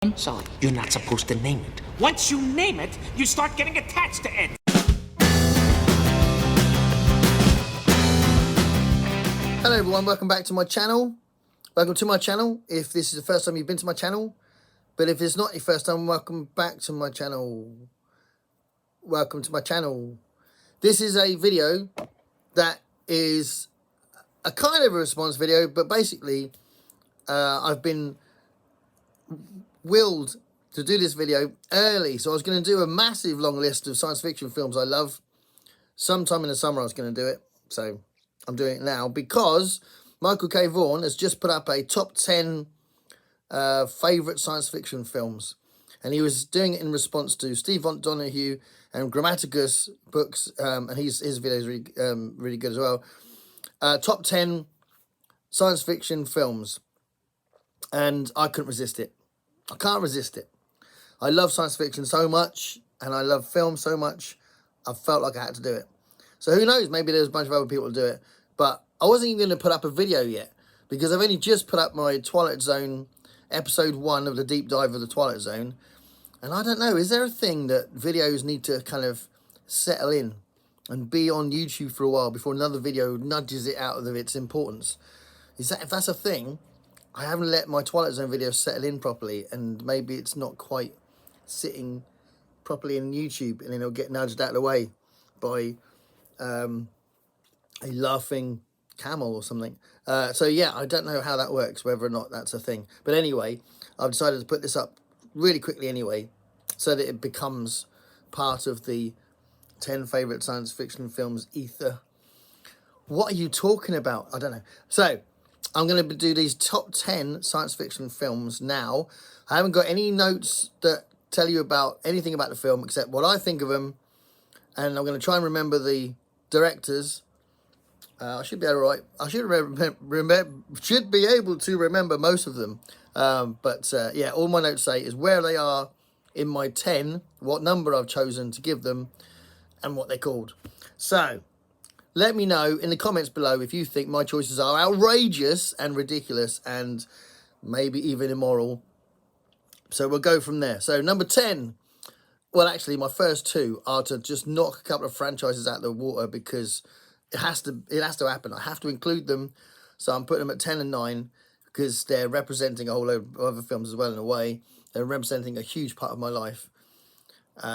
I'm sorry. You're not supposed to name it. Once you name it, you start getting attached to it. Hello everyone, welcome back to my channel. Welcome to my channel if this is the first time you've been to my channel. But if it's not your first time, welcome back to my channel. Welcome to my channel. This is a video that is a kind of a response video, but basically I've been willed to do this video early. So I was going to do a massive long list of science fiction films I love. Sometime in the summer I was going to do it. So I'm doing it now because Michael K Vaughan has just put up a top 10 favourite science fiction films. And he was doing it in response to Steve Donahue and Grammaticus books. And his video is really good as well. Top 10 science fiction films. And I couldn't resist it. I can't resist it. I love science fiction so much, and I love film so much, I felt like I had to do it. So who knows, maybe there's a bunch of other people to do it. But I wasn't even going to put up a video yet, because I've only just put up my Twilight Zone episode 1 of the deep dive of the Twilight Zone. And I don't know, is there a thing that videos need to kind of settle in and be on YouTube for a while before another video nudges it out of its importance? If that's a thing, I haven't let my Twilight Zone video settle in properly, and maybe it's not quite sitting properly in YouTube, and then it'll get nudged out of the way by a laughing camel or something. So yeah, I don't know how that works, whether or not that's a thing. But anyway, I've decided to put this up really quickly anyway, so that it becomes part of the 10 favourite science fiction films ether. What are you talking about? I don't know. So I'm going to do these top 10 science fiction films now. I haven't got any notes that tell you about anything about the film except what I think of them. And I'm going to try and remember the directors. I should be all right. I should be able to remember most of them. Yeah, all my notes say is where they are in my 10, what number I've chosen to give them, and what they're called. So let me know in the comments below if you think my choices are outrageous and ridiculous and maybe even immoral. So we'll go from there. So number 10. Well, actually, my first two are to just knock a couple of franchises out of the water because it has to happen. I have to include them. So I'm putting them at 10 and 9 because they're representing a whole load of other films as well in a way. They're representing a huge part of my life.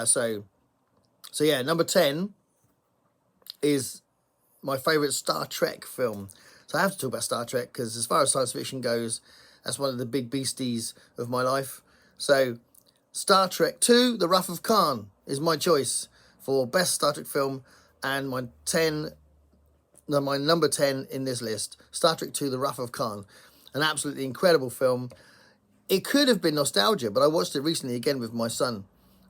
So yeah, number 10 is my favourite Star Trek film. So I have to talk about Star Trek because as far as science fiction goes, that's one of the big beasties of my life. So Star Trek 2, The Wrath of Khan is my choice for best Star Trek film, and my number 10 in this list, Star Trek 2, The Wrath of Khan. An absolutely incredible film. It could have been nostalgia, but I watched it recently again with my son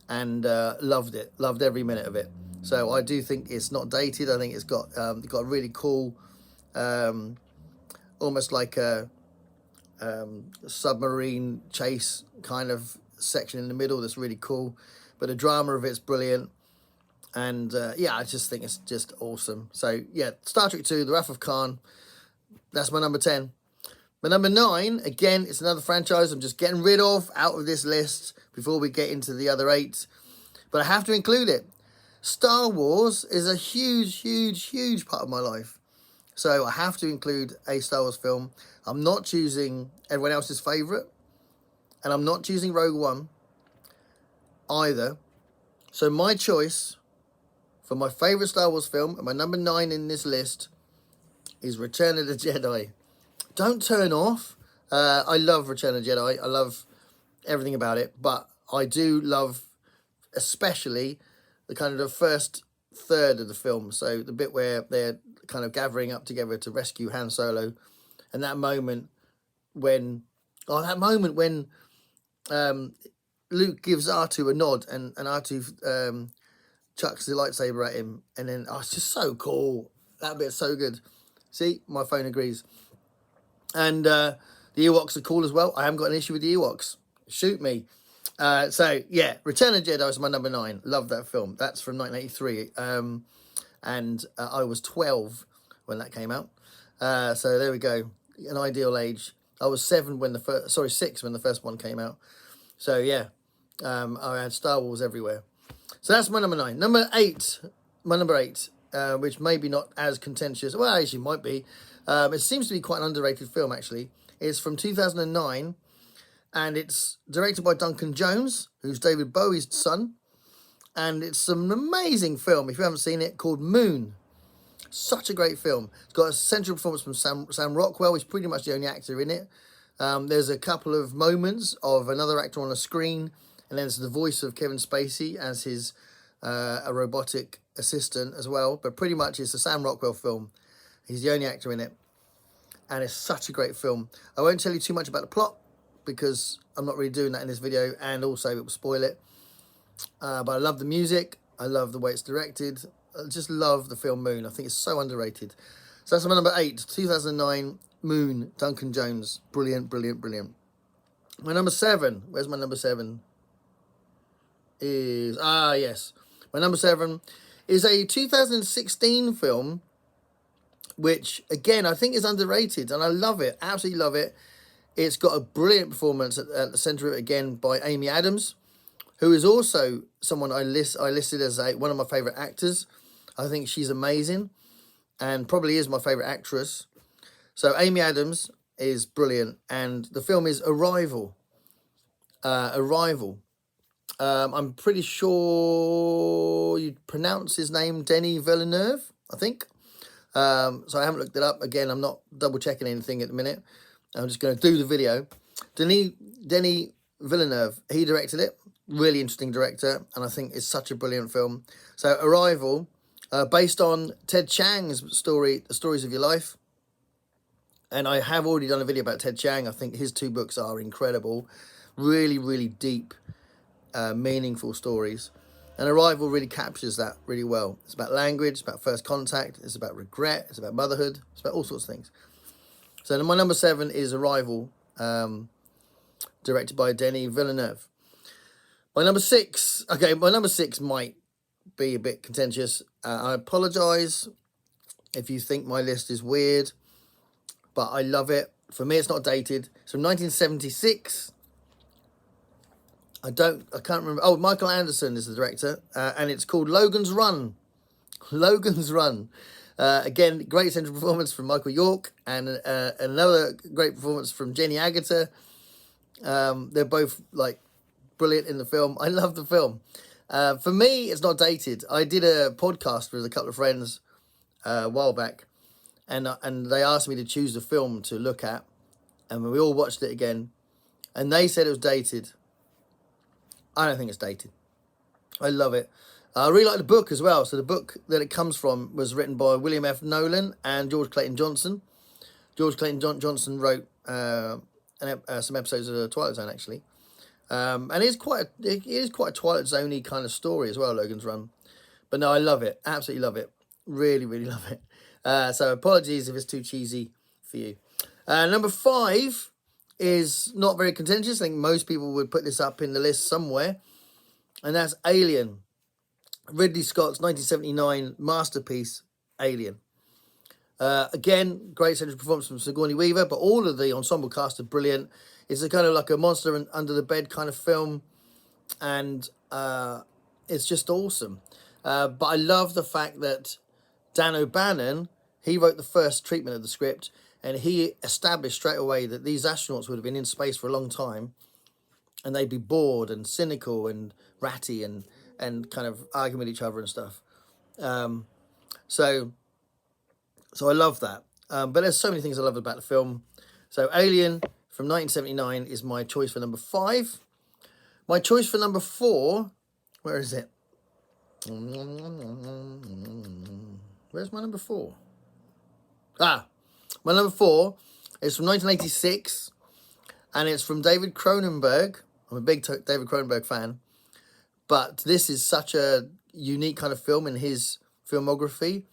and loved it, loved every minute of it. So I do think it's not dated. I think it's got a really cool, almost like a submarine chase kind of section in the middle that's really cool. But the drama of it's brilliant. And yeah, I just think it's just awesome. So yeah, Star Trek 2, The Wrath of Khan. That's my number 10. My number 9, again, it's another franchise I'm just getting rid of out of this list before we get into the other 8. But I have to include it. Star Wars is a huge, huge, huge part of my life. So I have to include a Star Wars film. I'm not choosing everyone else's favourite. And I'm not choosing Rogue One either. So my choice for my favourite Star Wars film, and my number 9 in this list, is Return of the Jedi. Don't turn off. I love Return of the Jedi. I love everything about it. But I do love especially the kind of the first third of the film. So the bit where they're kind of gathering up together to rescue Han Solo. And that moment when... Luke gives R2 a nod and R2 chucks the lightsaber at him. And then, it's just so cool. That bit's so good. See, my phone agrees. And the Ewoks are cool as well. I haven't got an issue with the Ewoks. Shoot me. So, yeah, Return of the Jedi is my number 9. Love that film. That's from 1983. And I was 12 when that came out. So there we go. An ideal age. I was 6 when the first one came out. So yeah, I had Star Wars everywhere. So that's my number 9. Number 8, my number 8, which maybe not as contentious. Well, actually might be. It seems to be quite an underrated film, actually. It's from 2009, and it's directed by Duncan Jones, who's David Bowie's son. And it's an amazing film, if you haven't seen it, called Moon. Such a great film. It's got a central performance from Sam Rockwell, who's pretty much the only actor in it. There's a couple of moments of another actor on a screen, and then it's the voice of Kevin Spacey as his a robotic assistant as well. But pretty much it's a Sam Rockwell film. He's the only actor in it, and it's such a great film. I won't tell you too much about the plot because I'm not really doing that in this video, and also it will spoil it. But I love the music. I love the way it's directed. I just love the film Moon. I think it's so underrated. So that's my number 8, 2009, Moon, Duncan Jones. Brilliant, brilliant, brilliant. My number 7, where's my number 7? Yes. My number 7 is a 2016 film, which, again, I think is underrated, and I love it, absolutely love it. It's got a brilliant performance at the centre of it, again, by Amy Adams, who is also someone I listed as one of my favourite actors. I think she's amazing and probably is my favourite actress. So Amy Adams is brilliant, and the film is Arrival. I'm pretty sure you pronounce his name Denis Villeneuve, I think. So I haven't looked it up. Again, I'm not double checking anything at the minute. I'm just going to do the video. Denis Villeneuve, he directed it. Really interesting director, and I think it's such a brilliant film. So Arrival, based on Ted Chiang's story, The Stories of Your Life. And I have already done a video about Ted Chiang. I think his 2 books are incredible. Really, really deep, meaningful stories. And Arrival really captures that really well. It's about language, it's about first contact, it's about regret, it's about motherhood, it's about all sorts of things. So my number 7 is Arrival, directed by Denis Villeneuve. My number 6, my number 6 might be a bit contentious. I apologise if you think my list is weird, but I love it. For me, it's not dated. It's from 1976. I can't remember. Oh, Michael Anderson is the director, and it's called Logan's Run. Logan's Run. Again, great central performance from Michael York, and another great performance from Jenny Agutter. They're both like brilliant in the film. I love the film. For me, it's not dated. I did a podcast with a couple of friends a while back, and they asked me to choose the film to look at, and we all watched it again, and they said it was dated. I don't think it's dated. I love it. I really like the book as well. So the book that it comes from was written by William F. Nolan and George Clayton Johnson. George Clayton Johnson wrote some episodes of The Twilight Zone, actually. And it is quite a Twilight Zone-y kind of story as well, Logan's Run. But no, I love it. Absolutely love it. Really, really love it. So apologies if it's too cheesy for you. Number 5 is not very contentious. I think most people would put this up in the list somewhere. And that's Alien. Ridley Scott's 1979 masterpiece, Alien. Again, great central performance from Sigourney Weaver, but all of the ensemble cast are brilliant. It's a kind of like a monster under the bed kind of film, and it's just awesome. But I love the fact that Dan O'Bannon, he wrote the first treatment of the script, and he established straight away that these astronauts would have been in space for a long time, and they'd be bored and cynical and ratty and kind of arguing with each other and stuff. So I love that. But there's so many things I love about the film. So Alien from 1979 is my choice for number 5. My choice for number 4, where is it? Where's my number 4? My number 4 is from 1986, and it's from David Cronenberg. I'm a big David Cronenberg fan, but this is such a unique kind of film in his filmography.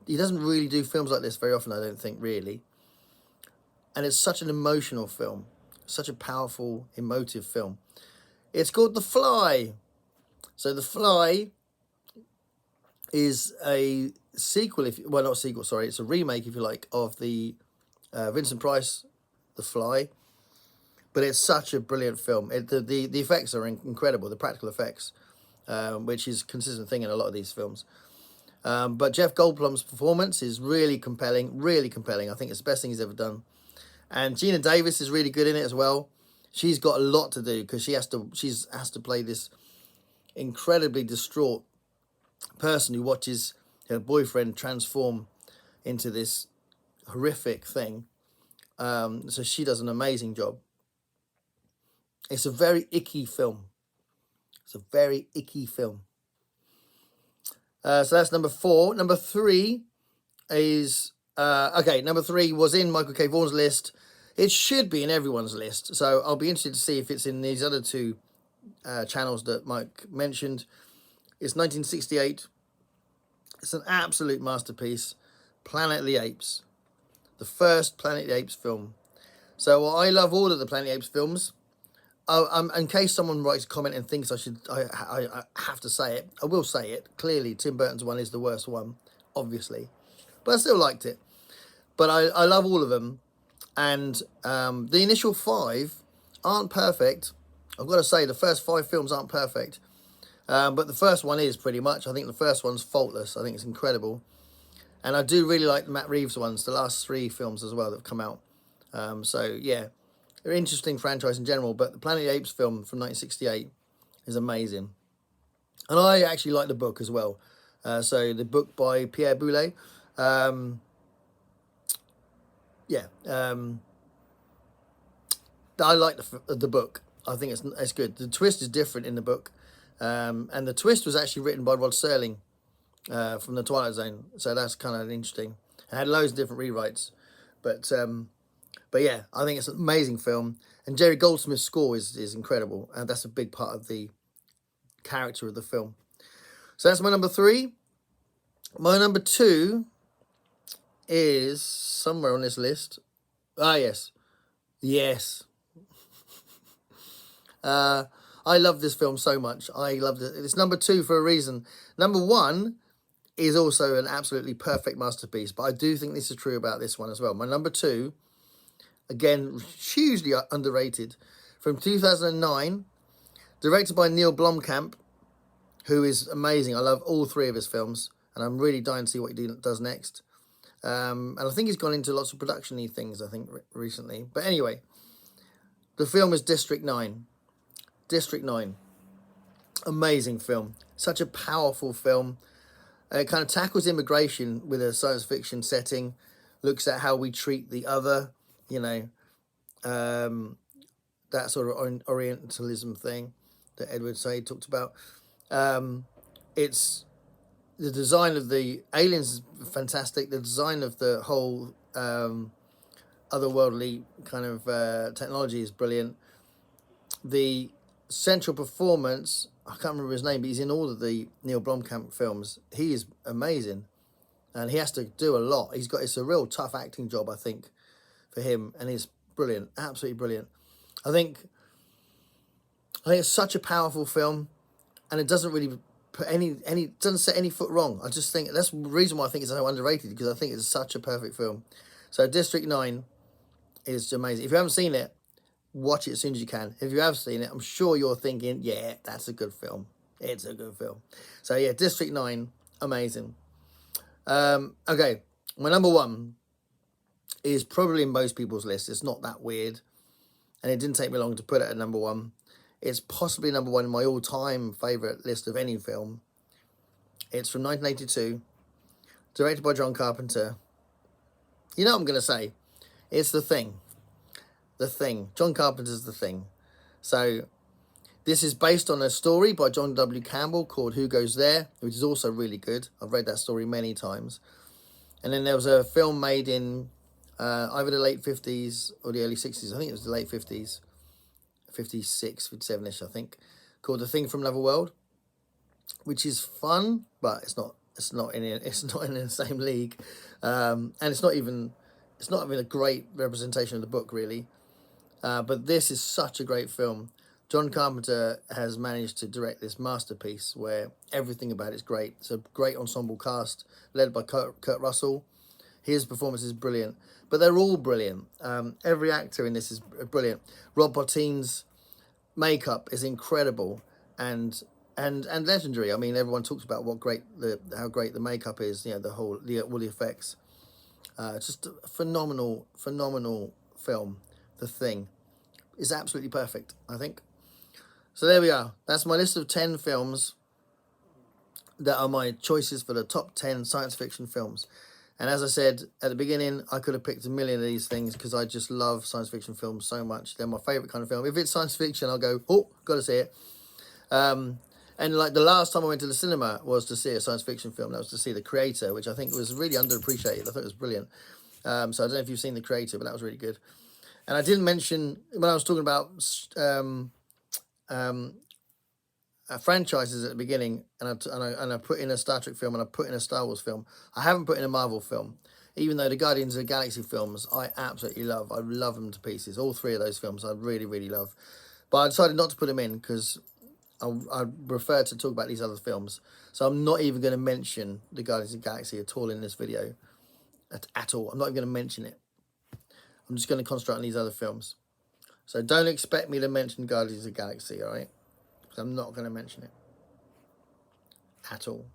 He doesn't really do films like this very often, I don't think, really. And it's such an emotional film, such a powerful, emotive film. It's called The Fly. So The Fly is a sequel, it's a remake, if you like, of the Vincent Price, The Fly. But it's such a brilliant film. The effects are incredible, the practical effects, which is a consistent thing in a lot of these films. But Jeff Goldblum's performance is really compelling, really compelling. I think it's the best thing he's ever done. And Gina Davis is really good in it as well. She's got a lot to do because she has to play this incredibly distraught person who watches her boyfriend transform into this horrific thing. So she does an amazing job. It's a very icky film. It's a very icky film. So that's number 4. Number 3 is... number 3 was in Michael K Vaughan's list. It should be in everyone's list. So I'll be interested to see if it's in these other 2 channels that Mike mentioned. It's 1968. It's an absolute masterpiece. Planet of the Apes. The first Planet of the Apes film. So I love all of the Planet of the Apes films. In case someone writes a comment and thinks I have to say it, I will say it. Clearly, Tim Burton's one is the worst one, obviously. But I still liked it. But I love all of them. And the initial 5 aren't perfect. I've got to say, the first 5 films aren't perfect. But the first one is pretty much. I think the first one's faultless. I think it's incredible. And I do really like the Matt Reeves ones, the last 3 films as well that have come out. So, yeah. They're an interesting franchise in general, but the Planet of the Apes film from 1968 is amazing. And I actually like the book as well. So the book by Pierre Boulet. I like the book. I think it's good. The twist is different in the book. And the twist was actually written by Rod Serling from The Twilight Zone. So that's kind of interesting. It had loads of different rewrites. But yeah, I think it's an amazing film. And Jerry Goldsmith's score is incredible. And that's a big part of the character of the film. So that's my number 3. My number 2 is somewhere on this list. Ah, yes. Yes. I love this film so much. I loved it. It's number 2 for a reason. Number 1 is also an absolutely perfect masterpiece. But I do think this is true about this one as well. My number 2... again, hugely underrated. From 2009, directed by Neil Blomkamp, who is amazing. I love all 3 of his films, and I'm really dying to see what he does next. And I think he's gone into lots of production-y things, I think, recently. But anyway, the film is District 9. District 9. Amazing film. Such a powerful film. It kind of tackles immigration with a science fiction setting. Looks at how we treat the other. You know, that sort of Orientalism thing that Edward Said talked about. It's the design of the aliens is fantastic. The design of the whole otherworldly kind of technology is brilliant. The central performance, I can't remember his name, but he's in all of the Neil Blomkamp films. He is amazing, and he has to do a lot. It's a real tough acting job, I think, for him, and he's brilliant, absolutely brilliant. I think it's such a powerful film, and it doesn't really put doesn't set any foot wrong. I just think that's the reason why I think it's so underrated, because I think it's such a perfect film. So District 9 is amazing. If you haven't seen it, watch it as soon as you can. If you have seen it, I'm sure you're thinking, yeah, that's a good film. It's a good film. So yeah, District 9, amazing. Okay, my number 1 is probably in most people's list. It's not that weird. And it didn't take me long to put it at number 1. It's possibly number 1 in my all-time favourite list of any film. It's from 1982. Directed by John Carpenter. You know what I'm going to say. It's The Thing. The Thing. John Carpenter's The Thing. So, this is based on a story by John W. Campbell called Who Goes There, which is also really good. I've read that story many times. And then there was a film made in either the late 50s or the early 60s. I think it was the late 50s. 56, 57-ish, I think. Called The Thing from Another World. Which is fun, but it's not in the same league. And it's not even a great representation of the book, really. But this is such a great film. John Carpenter has managed to direct this masterpiece where everything about it's great. It's a great ensemble cast led by Kurt Russell. His performance is brilliant, but they're all brilliant. Every actor in this is brilliant. Rob Bottin's makeup is incredible and legendary. I mean, everyone talks about how great the makeup is. You know, all the effects. Just a phenomenal film. The Thing is absolutely perfect, I think. So there we are. That's my list of 10 films that are my choices for the top 10 science fiction films. And as I said at the beginning, I could have picked a million of these things because I just love science fiction films so much. They're my favourite kind of film. If it's science fiction, I'll go, oh, got to see it. And like the last time I went to the cinema was to see a science fiction film. That was to see The Creator, which I think was really underappreciated. I thought it was brilliant. So I don't know if you've seen The Creator, but that was really good. And I didn't mention, when I was talking about franchises at the beginning, and I put in a Star Trek film and I put in a Star Wars film. I haven't put in a Marvel film, even though the Guardians of the Galaxy films I absolutely love. I love them to pieces. All three of those films I really love. But I decided not to put them in because I prefer to talk about these other films. So I'm not even going to mention the Guardians of the Galaxy at all in this video. At all. I'm not even going to mention it. I'm just going to concentrate on these other films. So don't expect me to mention Guardians of the Galaxy, alright? Because I'm not going to mention it. At all.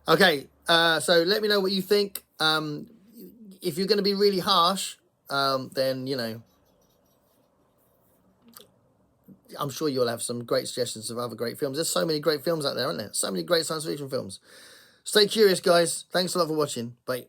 Okay, so let me know what you think. If you're going to be really harsh, then, you know, I'm sure you'll have some great suggestions of other great films. There's so many great films out there, aren't there? So many great science fiction films. Stay curious, guys. Thanks a lot for watching. Bye.